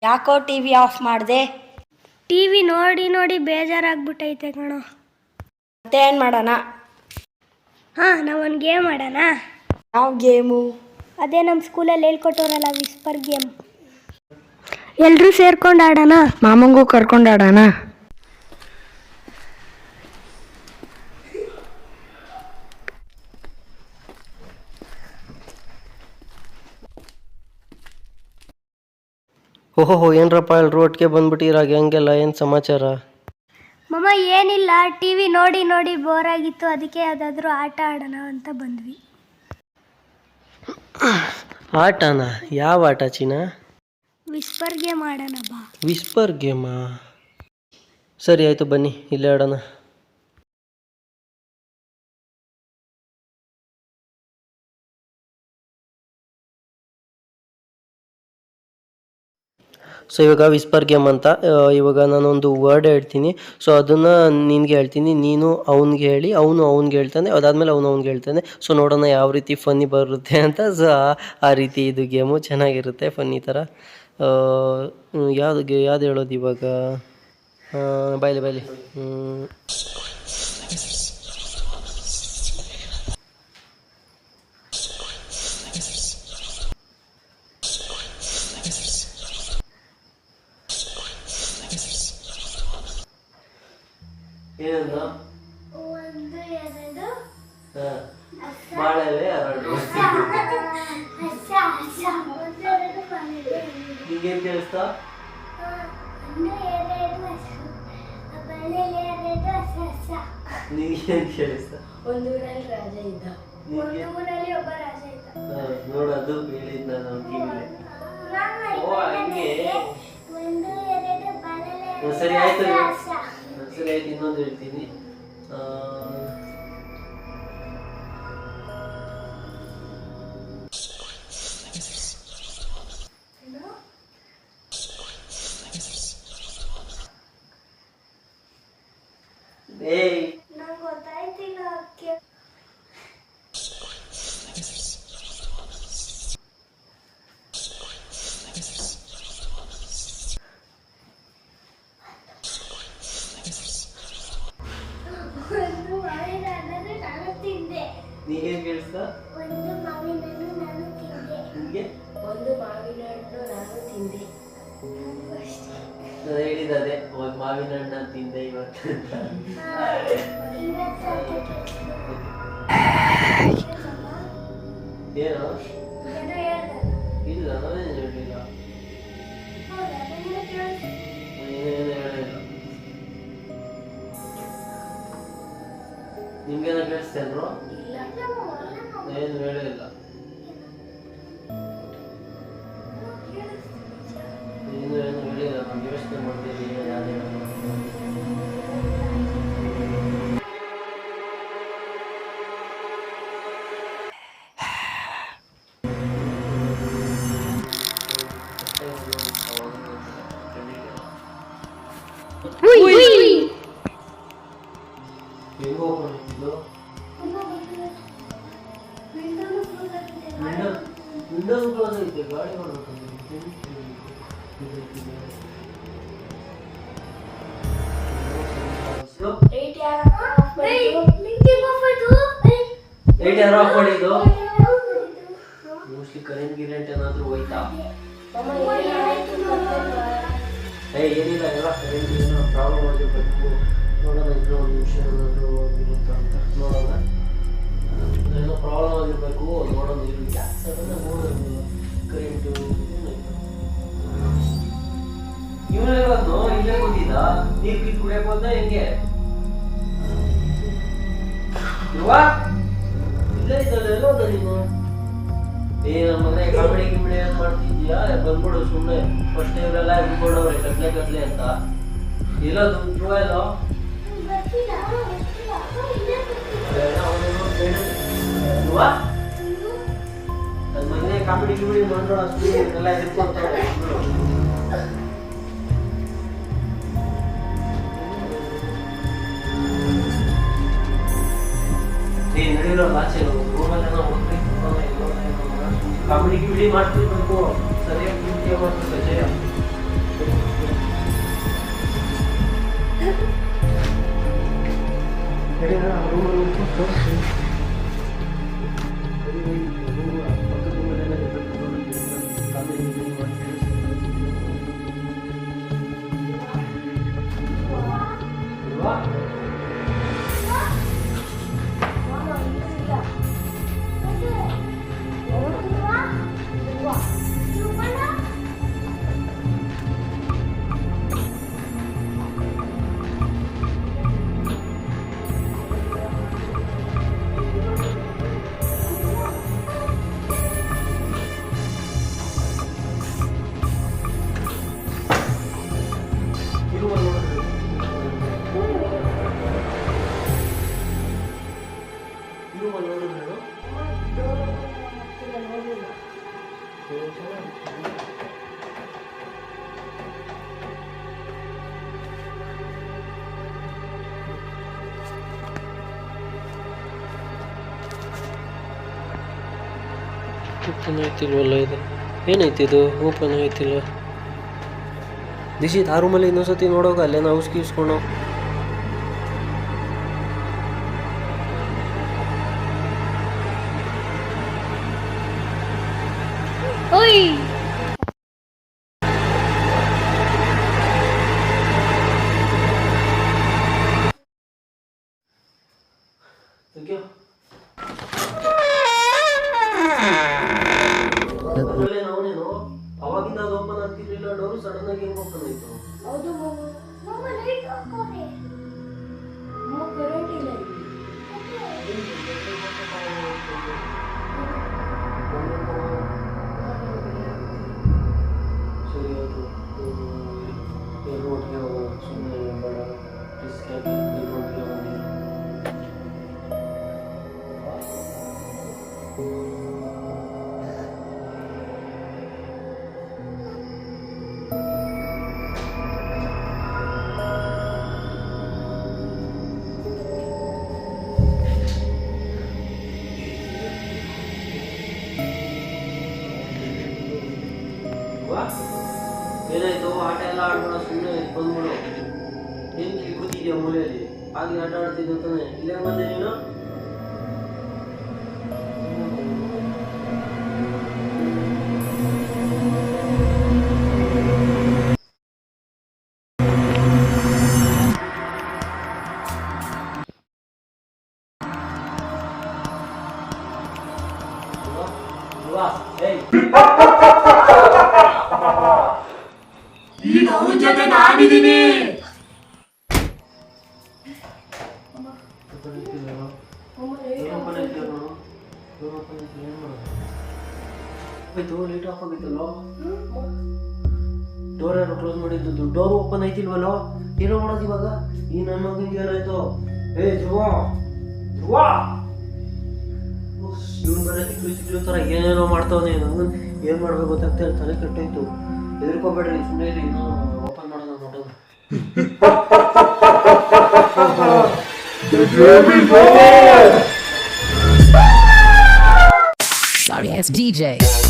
ಯಾಕೋ TV off ಮಾಡಿದೆ? TV ನೋಡಿ ನೋಡಿ ಬೇಜಾರಾಗ್ಬಿಟ್ಟೈತೆ ಕಣೋ. ಮತ್ತೆ ಏನು ಮಾಡೋಣ? ನಾವೊಂದು ಗೇಮ್ ಆಡೋಣ. ಯಾವ ಗೇಮು? ಅದೇ ನಮ್ಮ ಸ್ಕೂಲಲ್ಲಿ ಹೇಳ್ಕೊಟ್ಟವ್ರಲ್ಲ, ವಿಸ್ಪರ್ ಗೇಮ್. ಎಲ್ಲರೂ ಸೇರ್ಕೊಂಡು ಆಡೋಣ. ಮಾಮಂಗೂ ಕರ್ಕೊಂಡು ಆಡೋಣ. ಓಹೋ, ಏನರಪ್ಪ ಎಲ್ಲರೂ ಒಟ್ಟಿಗೆ ಬಂದ್ಬಿಟ್ಟಿರಾಗ, ಹೆಂಗೆಲ್ಲ ಏನು ಸಮಾಚಾರ? ಮಮ್ಮ ಏನಿಲ್ಲ, ಟಿವಿ ನೋಡಿ ನೋಡಿ ಬೋರ್ ಆಗಿತ್ತು, ಅದಕ್ಕೆ ಯಾವುದಾದ್ರೂ ಆಟ ಆಡೋಣ ಅಂತ ಬಂದ್ವಿ. ಆಟನಾ? ಯಾವ ಆಟ ಚೀನಾ? ವಿಸ್ಪರ್ ಗೇಮ್ ಆಡೋಣ ಬಾ. ವಿಸ್ಪರ್ ಗೇಮಾ? ಸರಿ ಆಯಿತು, ಬನ್ನಿ ಇಲ್ಲೇ ಆಡೋಣ. ಸೊ ಇವಾಗ ವಿಸ್ಪರ್ ಗೇಮ್ ಅಂತ, ಇವಾಗ ನಾನೊಂದು ವರ್ಡ್ ಹೇಳ್ತೀನಿ. ಸೊ ಅದನ್ನು ನಿನಗೆ ಹೇಳ್ತೀನಿ, ನೀನು ಅವ್ನಿಗೆ ಹೇಳಿ, ಅವನು ಅವ್ನಿಗೆ ಹೇಳ್ತಾನೆ, ಅದಾದಮೇಲೆ ಅವನು ಅವ್ನಿಗೆ ಹೇಳ್ತಾನೆ. ಸೊ ನೋಡೋಣ ಯಾವ ರೀತಿ ಫನ್ನಿ ಬರುತ್ತೆ ಅಂತ. ಸೊ ಆ ರೀತಿ ಇದು ಗೇಮು ಚೆನ್ನಾಗಿರುತ್ತೆ, ಫನ್ನಿ ಥರ. ಯಾವ್ದು ಹೇಳೋದು ಇವಾಗ? ಬಾಯ್ಲಿ ಏನಂತ? ಒಂದು ಎರಡು ಬಾಳೆಲೆ ಎರಡು. ನಿಂಗೇನು ಕೇಳಿಸ್ತಾ? ನಿಂಗೇನು ಕೇಳಿಸ್ತಾ? ಒಂದೂರಲ್ಲಿ ರಾಜ ಇದ್ದ. ಊರಲ್ಲಿ ಒಬ್ಬ ರಾಜ ಇದ್ದ. ನೋಡೋದು ಹೇಳಿದ್ ನಾನು ಕಿವಿಲೆ. ಓ ಹಂಗೆ. ಸರಿ ಆಯ್ತು, ಇನ್ನೊಂದು ಹೇಳ್ತೀನಿ. ನಂಗೆ ಗೊತ್ತಾಯ್ತಿಲ್ಲ. ನೀಗೇನು ಕೇಳಿಸ್ತಾ? ಒಂದು ಮಾವಿನ ಹಣ್ಣು ನಾನು ತಿಂದೆ. ನಿಮಗೆ? ಒಂದು ಮಾವಿನ ಹಣ್ಣು ನಾನು ತಿಂದೆ. ನಾನು ಹೇಳಿದೆ, ಒಂದು ಮಾವಿನ ಹಣ್ಣು ತಿಂದೆ ಇವತ್ತು ಅಂತ. ಏನು? ಇಲ್ಲ, ನಾನೇನು ಹೇಳಿಲ್ಲ. ನೀನೇನು ಹೇಳಿಲ್ಲ. ನಿಮ್ಗೇನೋ ಕೇಳಿಸ್ತೇನ್ರು? ಏನು ಹೇಳಿಲ್ಲ. ಏನು ಹೇಳಿಲ್ಲ, ನಾನು ಯೋಚನೆ ಮಾಡ್ತೀನಿ ಯಾರು ಹೇಳೋದು. ಹೆಂಗೆ ಹೋಗ್ಕೊಂಡಿದ್ದು? ವಿಂಡೋ ಕ್ಲೋಸ್ ಐತೆ, ಗಾಡಿ ಮಾಡ್ಬೇಕು. ಲೈಟ್ ಯಾರು ಆಫ್ ಮಾಡಿದ್ದು? ಮೋಸ್ಟ್ಲಿ ಕರೆಂಟ್ ಗಿರೆಂಟ್ ಏನಾದರೂ ಹೋಯ್ತಾ? ಏನಿಲ್ಲ, ಎಲ್ಲ ಕರೆಂಟ್ ಏನೋ ಪ್ರಾಬ್ಲಮ್ ಆಗಿರ್ಬೇಕು. ನೋಡೋಣ, ಇನ್ನೂ ಒಂದು ನಿಮಿಷ ಏನಾದರೂ ಇರುತ್ತಾ ಅಂತ ನೋಡೋಣ. ಏನೋ ಪ್ರಾಬ್ಲಮ್ ಆಗಿರ್ಬೇಕು, ನೋಡೋಣ. ಇರಲಿಲ್ಲ ನೋಡೋದು ಕರೆಂಟು ಇವನೇ ಇರೋದು. ಇಲ್ಲೇ ಕೂತಿದ್ದ, ನೀರು ಕಿತ್ತು ಕುಡಿಯಕ್ಕೆ ಹೋದ ಹೆಂಗೆ? ಇಲ್ಲೇ ಇದ್ದಲ್ಲ, ಎಲ್ಲೋದ ನೀನು? ನಮ್ಮ ಮನೆ ಕಾಮಿಡಿ ಗಿಮಿಡಿ ಏನ್ ಮಾಡ್ತಿದ್ಯಾ ಬಂದ್ಬಿಡು ಸುಮ್ಮನೆ ಫಸ್ಟ್ ಇವರೆಲ್ಲ ಇಟ್ಕೊಂಡವ್ರೆ ಕತ್ಲೆ ಅಂತ ಇಲ್ಲ ದುಡ್ಡು ಎಲ್ಲೋ ನನ್ನ ಮನೆ ಕಾಮಿಡಿ ಗಿಮಿಡಿ ಮಾಡ್ರೋ ಅಷ್ಟು ಎಲ್ಲ ಇಟ್ಕೊಂತಾರೆ ನಡೀರೋ ಆಚೆ ರೂಮಲ್ಲೇನೋ ಹೋಗ್ಬೇಕು ಕಾಮಿಡಿ ಗಿಮಿಡಿ ಮಾಡ್ತಿರ್ಬೇಕು ಸರಿಯಾಗಿ ಪ್ರೀತಿ ಮಾಡ್ಬೇಕು ಜಯ ಓಪನ್ ಆಯ್ತಿಲ್ವಲ್ಲ ಇದು ಏನೈತಿ ಇದು ಓಪನ್ ಆಯ್ತಿಲ್ಲ ದಿಶಿತ್ ಆ ರೂಮಲ್ಲಿ ಇನ್ನೊಂದ್ಸತಿ ನೋಡೋಗ ಅಲ್ಲೇ ನಾವು ಔಸ್ಕಿಸ್ಕೊಂಡು ಓಯ್ ಅವನೇನು ಅವಾಗಿಂದ ಅದು ಓಪನ್ ಆಗ್ತಿರ್ಲಿಲ್ಲ ಡೋರು ಸಡನ್ ಆಗಿ ಹೆಂಗ್ ಓಪನ್ ಆಯ್ತು ಹೌದು ಕರೆಂಟ್ ಇಲ್ಲ ಸರಿ ಆಯ್ತು ಎಲ್ಲರೂ ಒಟ್ಟಿಗೆ ಹೋಗೋಣ ಸುಮ್ಮನೆ ಬೇಡ ರಿಸ್ಕ್ ಆಗಿ ಎಲ್ಲರೂ ಒಟ್ಟಿಗೆ ಹೋಗಿ ಏನಾಯ್ತು ಆಟ ಎಲ್ಲ ಆಡ್ಬೇಡ ಸುಮ್ಮನೆ ಬಂದ್ಬಿಡು ಏನ್ ಕೂತಿದ್ಯಾ ಮೂಲೆಯಲ್ಲಿ ಹಾಗೆ ಆಟ ಆಡ್ತಿದ್ದೆ ಅಂತಾನೆ ಇಲ್ಲೇ ಬಂದೆ ನೀನು ಈಗ ಅವನ ಜೊತೆ ನಾನಿದ್ದೀನಿ. ಲೈಟ್ ಆಫ್ ಆಗಿತ್ತಲ್ಲೋ ಡೋರ್ ಯಾರು ಕ್ಲೋಸ್ ಮಾಡಿದ್ದು ಡೋರ್ ಓಪನ್ ಆಯ್ತಿಲ್ವಲ್ಲೋ ಏನೋ ಮಾಡೋದು ಇವಾಗ ಈ ನನ್ನ ಮಗನಿಗೆ ಏನಾಯ್ತು ಏ ಧ್ರುವ ಧ್ರುವ ಇವನ್ ಬೇರೆ ಚಿಕ್ಲು ತರ ಏನೇನೋ ಮಾಡ್ತಾವನೆ ನಮ್ಗನ್ ಏನ್ ಮಾಡ್ಬೇಕು ಗೊತ್ತಾಗ್ತಾ ತಲೆ ಕೆಟ್ಟೋಯ್ತು ಹೆದರ್ಕೋಬೇಡ್ರಿ ಸುಮ್ಮನೆ ಇನ್ನು ಓಪನ್ ಮಾಡೋಣ ನೋಡೋಣ Sorry, it's DJ.